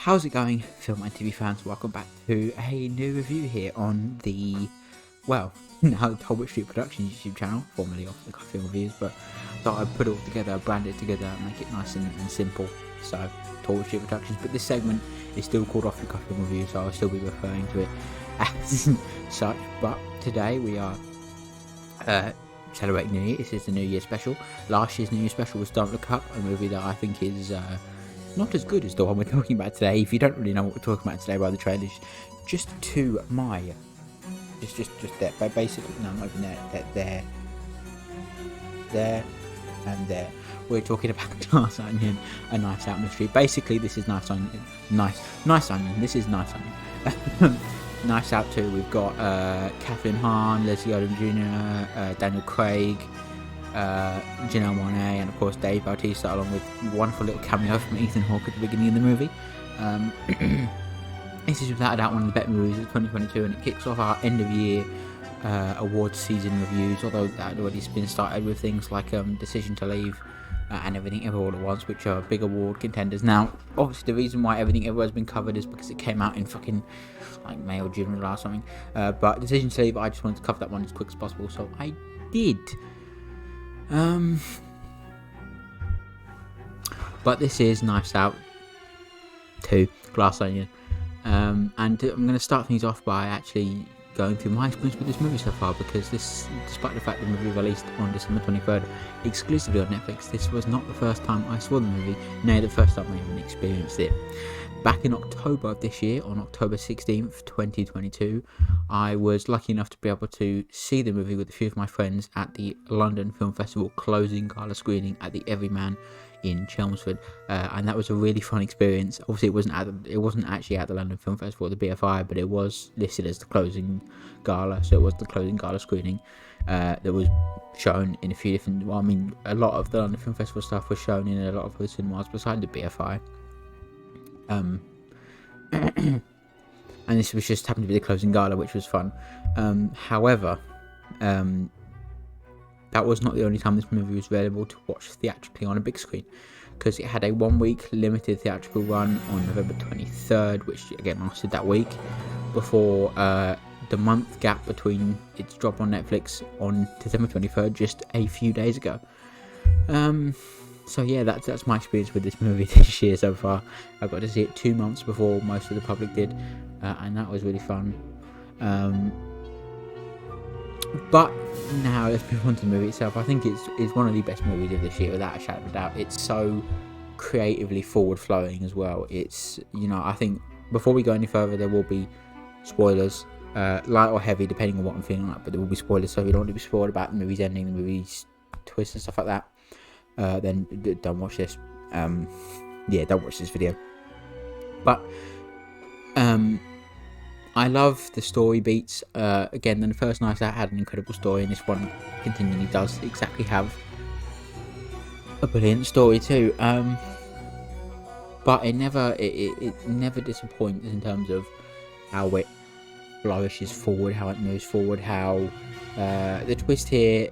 How's it going, film and TV fans? Welcome back to a new review here on the, now Talbot Street Productions YouTube channel, formerly of the Film Reviews, but thought I'd put it all together, brand it together, make it nice and simple. So, Talbot Street Productions, but this segment is still called Off the Cuff Film Review, so I'll still be referring to it as such. But today we are celebrating New Year. This is the New Year special. Last year's New Year special was Don't Look Up, a movie that I think is not as good as the one we're talking about today. If you don't really know what we're talking about today by the trailers, just to my, just there, but basically, no, not even there, and there. We're talking about Glass Onion, A Knives Out Mystery. Basically, this is Nice Onion. This is Nice Onion. Knives Out 2. We've got Kathryn Hahn, Leslie Odom Jr., Daniel Craig, Janelle Monáe, and of course Dave Bautista, along with a wonderful little cameo from Ethan Hawke at the beginning of the movie. This is without a doubt one of the better movies of 2022, and it kicks off our end of year awards season reviews, although that had already been started with things like Decision to Leave and Everything Ever All at Once, which are big award contenders. Now, obviously the reason why Everything Ever has been covered is because it came out in fucking like May or June or something, but Decision to Leave, I just wanted to cover that one as quick as possible, so I did. But this is Knives Out 2, Glass Onion, and I'm going to start things off by actually going through my experience with this movie so far, because this, despite the fact the movie released on December 23rd exclusively on Netflix, this was not the first time I saw the movie, nay, the first time I even experienced it. Back in October of this year, on October 16th, 2022, I was lucky enough to be able to see the movie with a few of my friends at the London Film Festival closing gala screening at the Everyman in Chelmsford, and that was a really fun experience. Obviously, it wasn't actually at the London Film Festival or the BFI, but it was listed as the closing gala, so it was the closing gala screening that was shown in a few different. Well, I mean, a lot of the London Film Festival stuff was shown in a lot of other cinemas beside the BFI. And this was just happened to be the closing gala, which was fun. However, that was not the only time this movie was available to watch theatrically on a big screen, because it had a 1-week limited theatrical run on November 23rd, which again lasted that week, before the month gap between its drop on Netflix on December 23rd, just a few days ago. So yeah, that's my experience with this movie this year so far. I got to see it 2 months before most of the public did, and that was really fun. But now let's move on to the movie itself. I think it's one of the best movies of this year, without a shadow of a doubt. It's so creatively forward-flowing as well. It's, I think before we go any further, there will be spoilers, light or heavy, depending on what I'm feeling like, but there will be spoilers, so if you don't want to be spoiled about the movie's ending, the movie's twist and stuff like that, then don't watch this. Don't watch this video. But I love the story beats. Again, the first Knives Out had an incredible story, and this one continually does exactly have a brilliant story too. But it never disappoints in terms of how it flourishes forward, how it moves forward, how the twist here.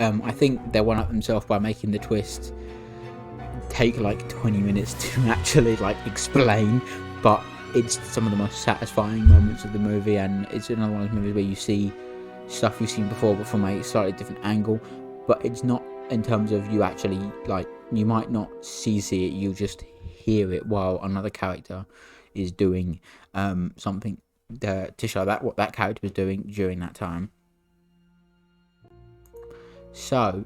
I think they one-up themselves by making the twist take like 20 minutes to actually explain, but it's some of the most satisfying moments of the movie, and it's another one of those movies where you see stuff you've seen before but from a slightly different angle. But it's not in terms of you actually, you might not see it, you just hear it while another character is doing something to show that what that character was doing during that time. So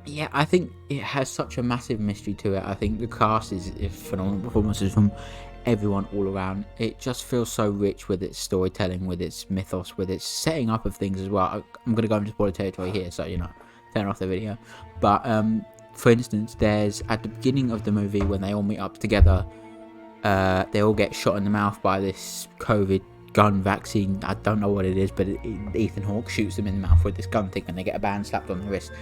yeah, I think it has such a massive mystery to it. I think the cast is phenomenal performances from everyone all around. It just feels so rich with its storytelling, with its mythos, with its setting up of things as well. I'm going to go into spoiler territory here, so turn off the video. But for instance, there's at the beginning of the movie when they all meet up together, they all get shot in the mouth by this COVID gun vaccine. I don't know what it is, but Ethan Hawke shoots them in the mouth with this gun thing, and they get a band slapped on the wrist.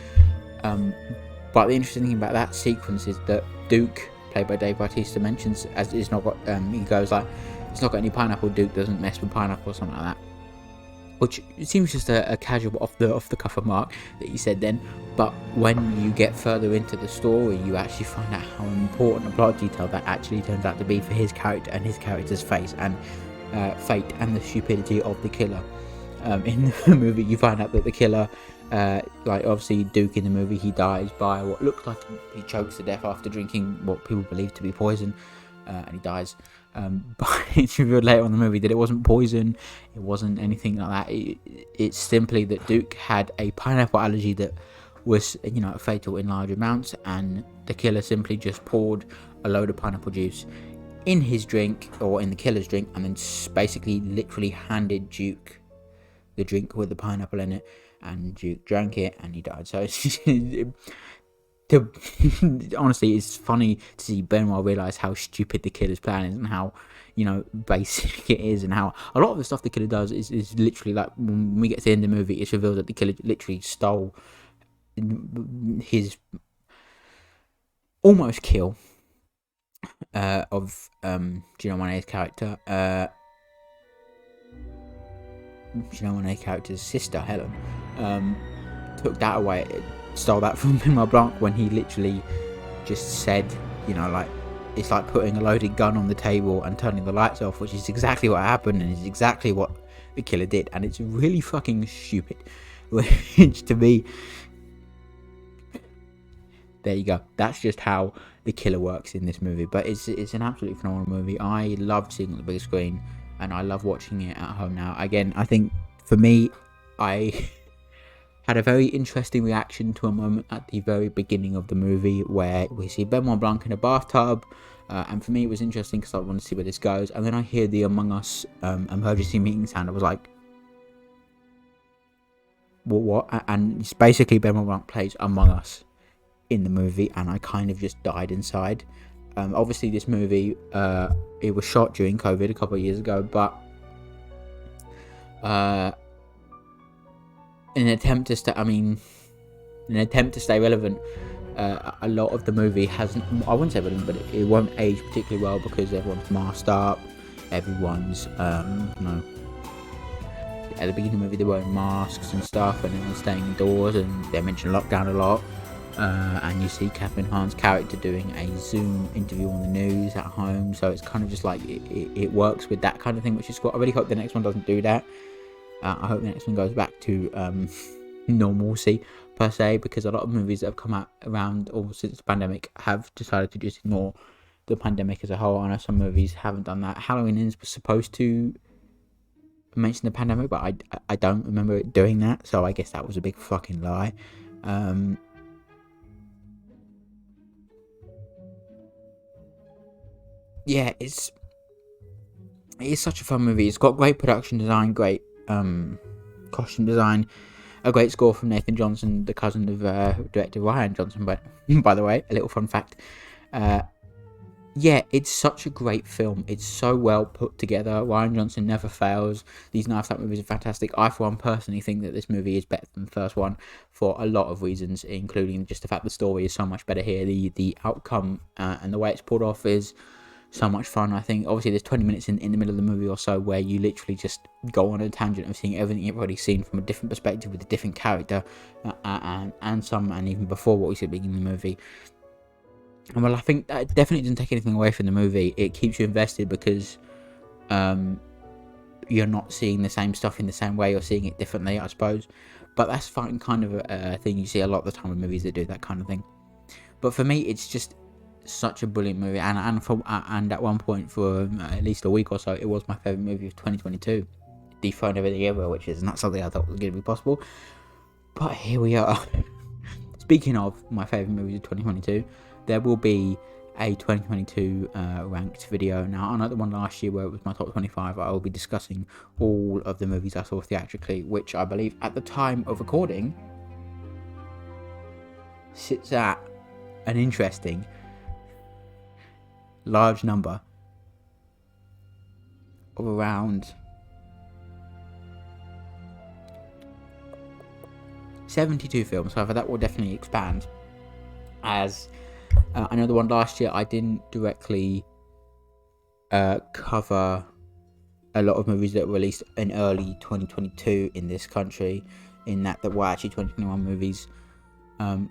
But the interesting thing about that sequence is that Duke, played by Dave Bautista, mentions as it's not got. He goes like, "It's not got any pineapple. Duke doesn't mess with pineapple," or something like that. which seems just a casual off the cuff remark that you said then. But when you get further into the story, you actually find out how important a plot detail that actually turns out to be for his character and his character's fate and the stupidity of the killer. In the movie, you find out that the killer, like obviously Duke in the movie, he dies by what looks like he chokes to death after drinking what people believe to be poison, and he dies. But it's revealed later on in the movie that it wasn't poison, it wasn't anything like that. It's simply that Duke had a pineapple allergy that was, fatal in large amounts, and the killer simply just poured a load of pineapple juice in his drink, or in the killer's drink, and then basically literally handed Duke the drink with the pineapple in it, and Duke drank it and he died. So honestly, it's funny to see Benoit realise how stupid the killer's plan is and how basic it is, and how a lot of the stuff the killer does is literally like, when we get to the end of the movie, it's revealed that the killer literally stole his almost kill of Janelle Monáe's character, Janelle Monáe's character's sister, Helen. Took that away, stole that from Benoit Blanc, when he literally just said, like, it's like putting a loaded gun on the table and turning the lights off, which is exactly what happened, and is exactly what the killer did, and it's really fucking stupid. Which, to me, there you go. That's just how the killer works in this movie. But it's an absolutely phenomenal movie. I loved seeing it on the big screen, and I love watching it at home now. Again, I think for me, I had a very interesting reaction to a moment at the very beginning of the movie where we see Benoit Blanc in a bathtub, and for me it was interesting because I wanted to see where this goes. And then I hear the Among Us emergency meeting sound. I was like, what? And it's basically Benoit Blanc plays Among Us in the movie, and I kind of just died inside. Obviously this movie, it was shot during COVID a couple of years ago, but in an attempt to stay relevant, a lot of the movie hasn't, I wouldn't say relevant, but it won't age particularly well, because everyone's masked up, everyone's at the beginning of the movie they're wearing masks and stuff, and everyone's staying indoors, and they mention lockdown a lot. And you see Catherine Hahn's character doing a Zoom interview on the news at home, so it's kind of just like it works with that kind of thing, which is cool. I really hope the next one doesn't do that. I hope the next one goes back to normalcy per se, because a lot of movies that have come out around or since the pandemic have decided to just ignore the pandemic as a whole. I know some movies haven't done that. Halloween Ends was supposed to mention the pandemic, but I don't remember it doing that, so I guess that was a big fucking lie. Yeah, it's such a fun movie. It's got great production design, great costume design, a great score from Nathan Johnson, the cousin of director Rian Johnson. But by the way, a little fun fact. Yeah, it's such a great film. It's so well put together. Rian Johnson never fails. These Knives Out movies are fantastic. I, for one, personally think that this movie is better than the first one for a lot of reasons, including just the fact the story is so much better here. The outcome and the way it's pulled off is so much fun. I think obviously there's 20 minutes in the middle of the movie or so where you literally just go on a tangent of seeing everything you've already seen from a different perspective with a different character, and even before what we see at the beginning of the movie. And well, I think that definitely doesn't take anything away from the movie. It keeps you invested because you're not seeing the same stuff in the same way, you're seeing it differently, I suppose. But that's fine, kind of a thing you see a lot of the time with movies that do that kind of thing. But for me, it's just such a brilliant movie, and at one point for at least a week or so, it was my favourite movie of 2022. Dethroned everything ever, which is not something I thought was going to be possible. But here we are. Speaking of my favourite movies of 2022, there will be a 2022 ranked video. Now, unlike the one last year where it was my top 25, I will be discussing all of the movies I saw theatrically, which I believe at the time of recording sits at an interesting large number of around 72 films. However, that will definitely expand, as I know the one last year I didn't directly cover a lot of movies that were released in early 2022 in this country, in that were actually 2021 movies,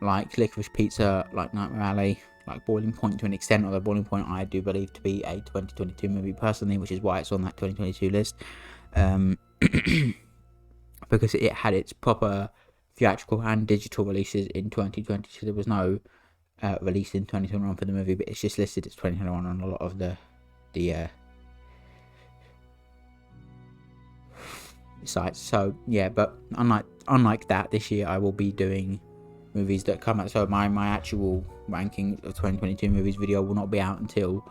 like Licorice Pizza, like Nightmare Alley, like Boiling Point to an extent, although Boiling Point I do believe to be a 2022 movie personally, which is why it's on that 2022 list, because it had its proper theatrical and digital releases in 2020, so there was no release in 2021 for the movie, but it's just listed as 2021 on a lot of the sites. So yeah, but unlike that, this year I will be doing movies that come out. So my actual ranking of 2022 movies video will not be out until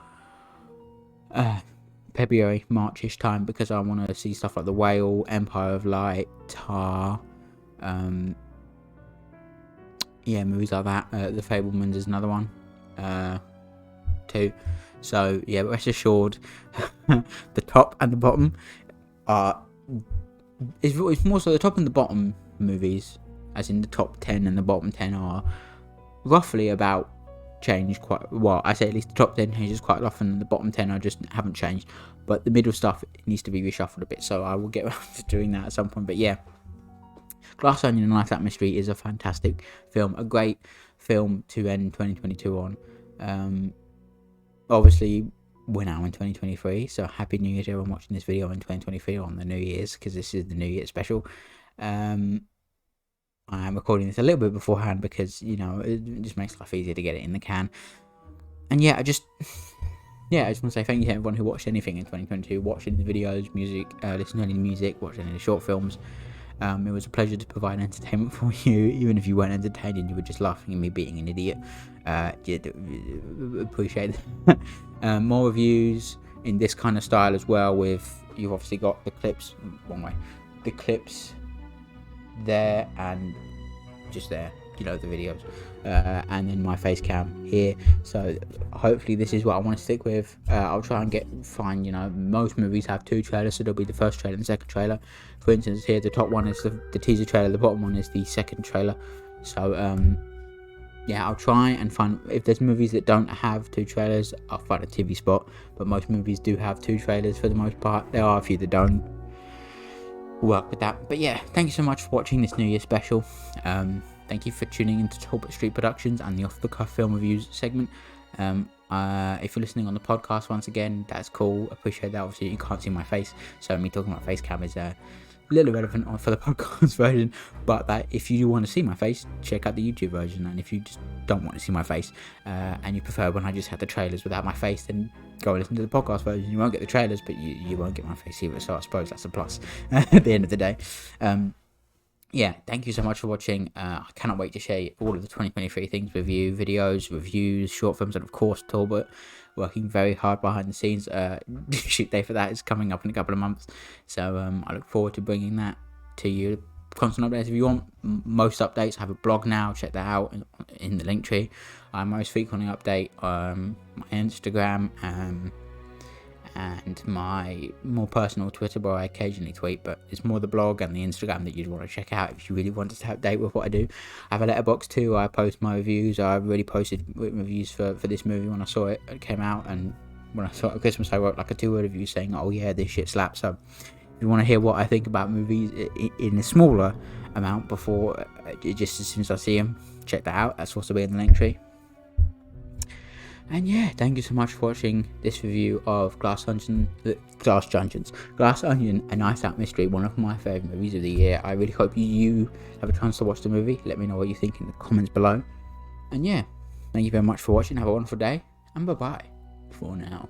February, Marchish time, because I want to see stuff like The Whale, Empire of Light, Tar, movies like that. The Fabelmans is another one too. So yeah, rest assured, the top and the bottom are it's more so the top and the bottom movies, as in the top 10 and the bottom 10 are roughly about changed quite well. I say at least the top 10 changes quite often, and the bottom 10 are just haven't changed, but the middle stuff needs to be reshuffled a bit, so I will get around to doing that at some point. But yeah, Glass Onion and Life That Mystery is a fantastic film, a great film to end 2022 on. Obviously we're now in 2023, so happy New Year to everyone watching this video in 2023 on the New Year's, because this is the New Year special. I am recording this a little bit beforehand because, you know, it just makes life easier to get it in the can. And yeah, I just want to say thank you to everyone who watched anything in 2022, watched any of the videos, music, listened to any music, watched any of the short films. It was a pleasure to provide entertainment for you, even if you weren't entertained and you were just laughing at me being an idiot. Appreciate that. More reviews in this kind of style as well, with, you've obviously got the clips, the clips there and just there, you know, the videos, and then my face cam here. So hopefully this is what I want to stick with. I'll try and find, you know, most movies have 2 trailers, so there'll be the first trailer and the second trailer. For instance, here the top one is the teaser trailer, the bottom one is the second trailer. So yeah, I'll try and find, if there's movies that don't have 2 trailers, I'll find a TV spot, but most movies do have 2 trailers for the most part. There are a few that don't. Work with that. But yeah, thank you so much for watching this New Year special. Thank you for tuning into Talbot Street Productions and the Off the Cuff Film Reviews segment. If you're listening on the podcast, once again, that's cool, appreciate that. Obviously you can't see my face, so me talking about face cam is a little irrelevant for the podcast version, but that if you want to see my face, check out the YouTube version. And if you just don't want to see my face, and you prefer when I just have the trailers without my face, then go and listen to the podcast version. You won't get the trailers, but you won't get my face either, so I suppose that's a plus at the end of the day. Yeah, thank you so much for watching. I cannot wait to share all of the 2023 things with you, videos, reviews, short films, and of course Talbot working very hard behind the scenes. Shoot day for that is coming up in a couple of months, so I look forward to bringing that to you. Constant updates. If you want most updates, I have a blog now, check that out in the link tree. I most frequently update my Instagram and my more personal Twitter, where I occasionally tweet, but it's more the blog and the Instagram that you'd want to check out if you really wanted to update with what I do. I have a letterbox too, I post my reviews. I really posted reviews for this movie when I saw it came out, and when I saw it at Christmas I wrote like a 2-word review saying, oh yeah, this shit slaps. So if you want to hear what I think about movies in a smaller amount before, just as soon as I see them, check that out. That's also be in the link tree. And yeah, thank you so much for watching this review of Glass Onion and Knives Out Mystery, one of my favourite movies of the year. I really hope you have a chance to watch the movie. Let me know what you think in the comments below. And yeah, thank you very much for watching. Have a wonderful day, and bye bye for now.